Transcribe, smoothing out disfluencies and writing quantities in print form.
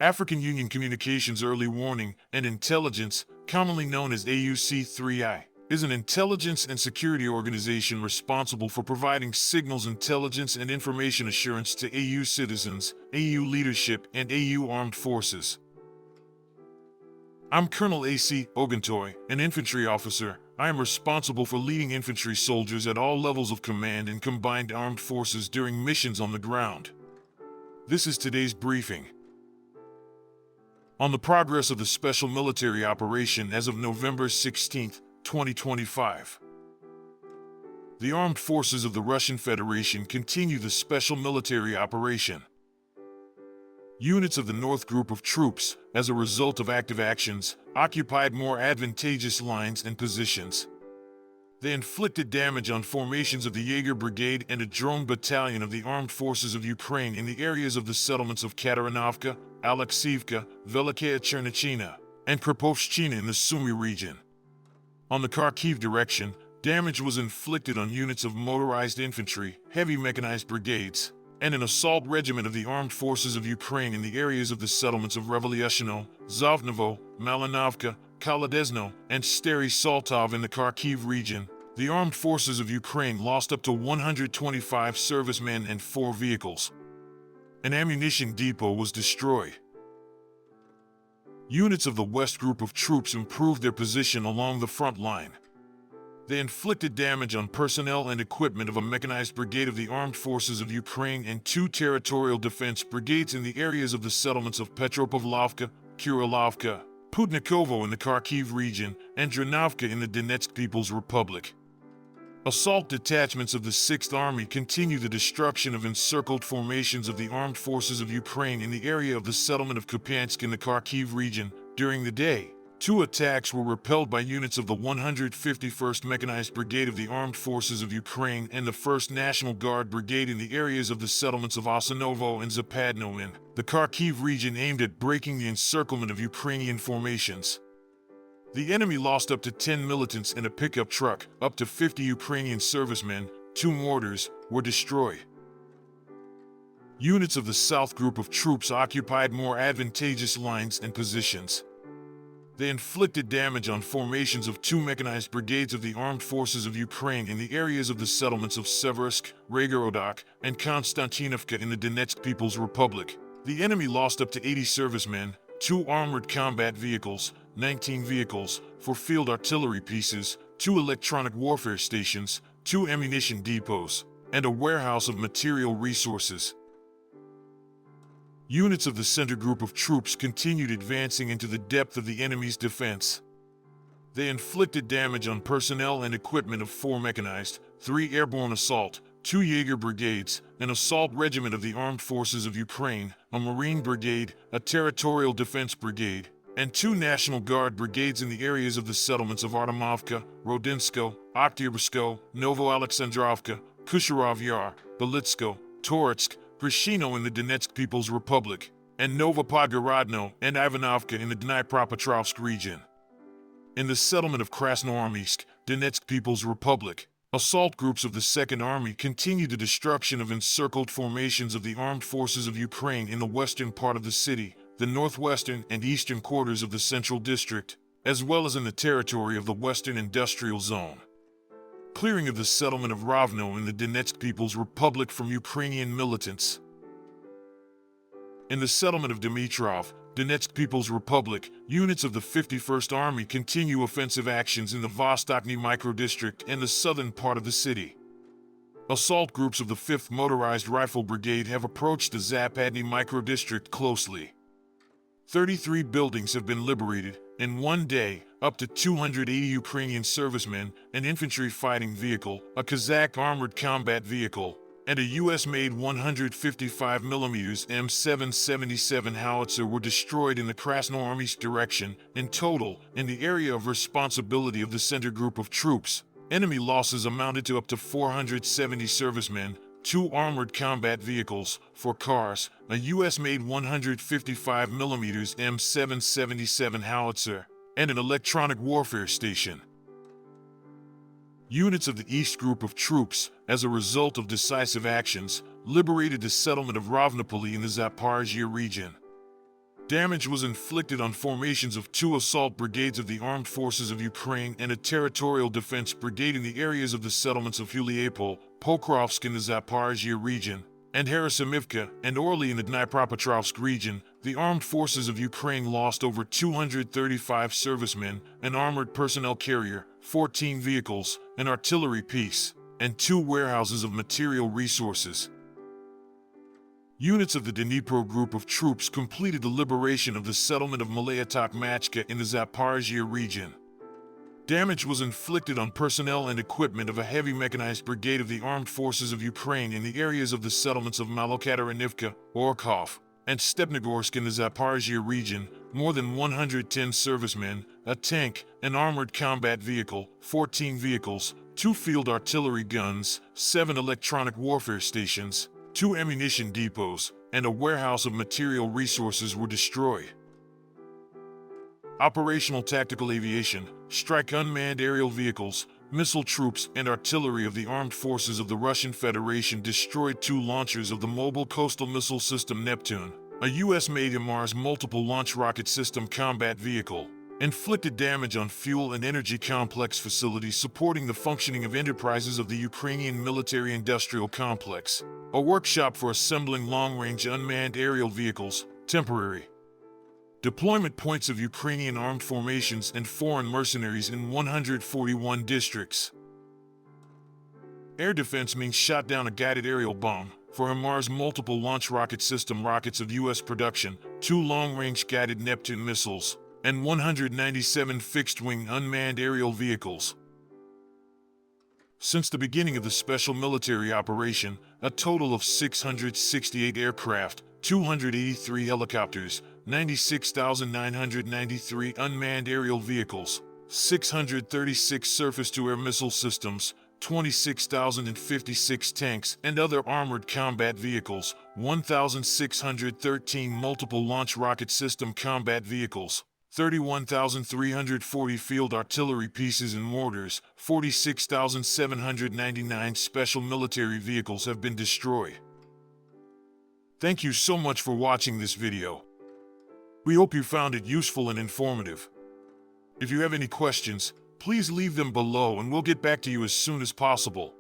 African Union Communications Early Warning and Intelligence, commonly known as AUC3I, is an intelligence and security organization responsible for providing signals intelligence and information assurance to AU citizens, AU leadership, and AU armed forces. I'm Colonel A.C. Oguntoye, an infantry officer. I am responsible for leading infantry soldiers at all levels of command in combined armed forces during missions on the ground. This is today's briefing. On the progress of the special military operation as of November 16, 2025. The armed forces of the Russian Federation continue the special military operation. Units of the North Group of troops, as a result of active actions, occupied more advantageous lines and positions. They inflicted damage on formations of the Jaeger Brigade and a drone battalion of the Armed Forces of Ukraine in the areas of the settlements of Katarinovka, Alexiivka, Velikaya Chernichina, and Krapovshchina in the Sumy region. On the Kharkiv direction, damage was inflicted on units of motorized infantry, heavy mechanized brigades, and an assault regiment of the Armed Forces of Ukraine in the areas of the settlements of Revolyashino, Zovnovo, Malinovka, Kolodezno, and Stary Saltov in the Kharkiv region. The Armed Forces of Ukraine lost up to 125 servicemen and 4 vehicles. An ammunition depot was destroyed. Units of the West Group of troops improved their position along the front line. They inflicted damage on personnel and equipment of a mechanized brigade of the Armed Forces of Ukraine and 2 territorial defense brigades in the areas of the settlements of Petropavlovka, Kurilovka, Putnikovo in the Kharkiv region, and Dranovka in the Donetsk People's Republic. Assault detachments of the 6th Army continue the destruction of encircled formations of the Armed Forces of Ukraine in the area of the settlement of Kupiansk in the Kharkiv region. During the day, 2 attacks were repelled by units of the 151st Mechanized Brigade of the Armed Forces of Ukraine and the 1st National Guard Brigade in the areas of the settlements of Osinovo and Zapadno in the Kharkiv region aimed at breaking the encirclement of Ukrainian formations. The enemy lost up to 10 militants and a pickup truck, up to 50 Ukrainian servicemen, 2 mortars were destroyed. Units of the South Group of troops occupied more advantageous lines and positions. They inflicted damage on formations of 2 mechanized brigades of the Armed Forces of Ukraine in the areas of the settlements of Seversk, Regorodok, and Konstantinovka in the Donetsk People's Republic. The enemy lost up to 80 servicemen, 2 armored combat vehicles, 19 vehicles, 4 field artillery pieces, 2 electronic warfare stations, 2 ammunition depots, and a warehouse of material resources. Units of the Center Group of troops continued advancing into the depth of the enemy's defense. They inflicted damage on personnel and equipment of 4 mechanized, 3 airborne assault, 2 Jaeger brigades, an assault regiment of the Armed Forces of Ukraine, a Marine brigade, a territorial defense brigade, and 2 National Guard brigades in the areas of the settlements of Artemovka, Rodinsko, Oktyabrsko, Novoalexandrovka, Kusharov Yar, Belitsko, Toretsk, Krishino in the Donetsk People's Republic, and Novopodgorodno and Ivanovka in the Dnipropetrovsk region. In the settlement of Krasnoarmysk, Donetsk People's Republic, assault groups of the 2nd Army continued the destruction of encircled formations of the Armed Forces of Ukraine in the western part of the city, the northwestern and eastern quarters of the Central District, as well as in the territory of the Western Industrial Zone. Clearing of the settlement of Rovno in the Donetsk People's Republic from Ukrainian militants. In the settlement of Dmitrov, Donetsk People's Republic, units of the 51st Army continue offensive actions in the Vostochny microdistrict and the southern part of the city. Assault groups of the 5th Motorized Rifle Brigade have approached the Zapadny microdistrict closely. 33 buildings have been liberated. In one day, up to 280 Ukrainian servicemen, an infantry fighting vehicle, a Kazakh armored combat vehicle, and a U.S.-made 155mm M777 howitzer were destroyed in the Krasnoarmysk direction. In total, in the area of responsibility of the Center Group of troops, enemy losses amounted to up to 470 servicemen, 2 armored combat vehicles, 4 cars, a U.S.-made 155mm M777 howitzer, and an electronic warfare station. Units of the East Group of troops, as a result of decisive actions, liberated the settlement of Rovnopoly in the Zaporizhzhia region. Damage was inflicted on formations of 2 assault brigades of the Armed Forces of Ukraine and a territorial defense brigade in the areas of the settlements of Huliapol, Pokrovsk in the Zaporizhia region, and Herasimivka and Orly in the Dnipropetrovsk region. The Armed Forces of Ukraine lost over 235 servicemen, an armored personnel carrier, 14 vehicles, an artillery piece, and 2 warehouses of material resources. Units of the Dnipro group of troops completed the liberation of the settlement of Malaya Tokmachka in the Zaporizhia region. Damage was inflicted on personnel and equipment of a heavy mechanized brigade of the Armed Forces of Ukraine in the areas of the settlements of Malokateranivka, Orkhov, and Stepnogorsk in the Zaporizhia region. More than 110 servicemen, a tank, an armored combat vehicle, 14 vehicles, 2 field artillery guns, 7 electronic warfare stations, 2 ammunition depots, and a warehouse of material resources were destroyed. Operational tactical aviation, strike unmanned aerial vehicles, missile troops, and artillery of the armed forces of the Russian Federation destroyed 2 launchers of the mobile coastal missile system Neptune, a US-made HIMARS multiple launch rocket system combat vehicle, inflicted damage on fuel and energy complex facilities supporting the functioning of enterprises of the Ukrainian military-industrial complex, a workshop for assembling long-range unmanned aerial vehicles, temporary deployment points of Ukrainian armed formations and foreign mercenaries in 141 districts. Air defense means shot down a guided aerial bomb for HIMARS multiple launch rocket system rockets of US production, 2 long-range guided Neptune missiles, and 197 fixed-wing unmanned aerial vehicles. Since the beginning of the special military operation, a total of 668 aircraft, 283 helicopters, 96,993 unmanned aerial vehicles, 636 surface-to-air missile systems, 26,056 tanks and other armored combat vehicles, 1,613 multiple launch rocket system combat vehicles, 31,340 field artillery pieces and mortars, 46,799 special military vehicles have been destroyed. Thank you so much for watching this video. We hope you found it useful and informative. If you have any questions, please leave them below and we'll get back to you as soon as possible.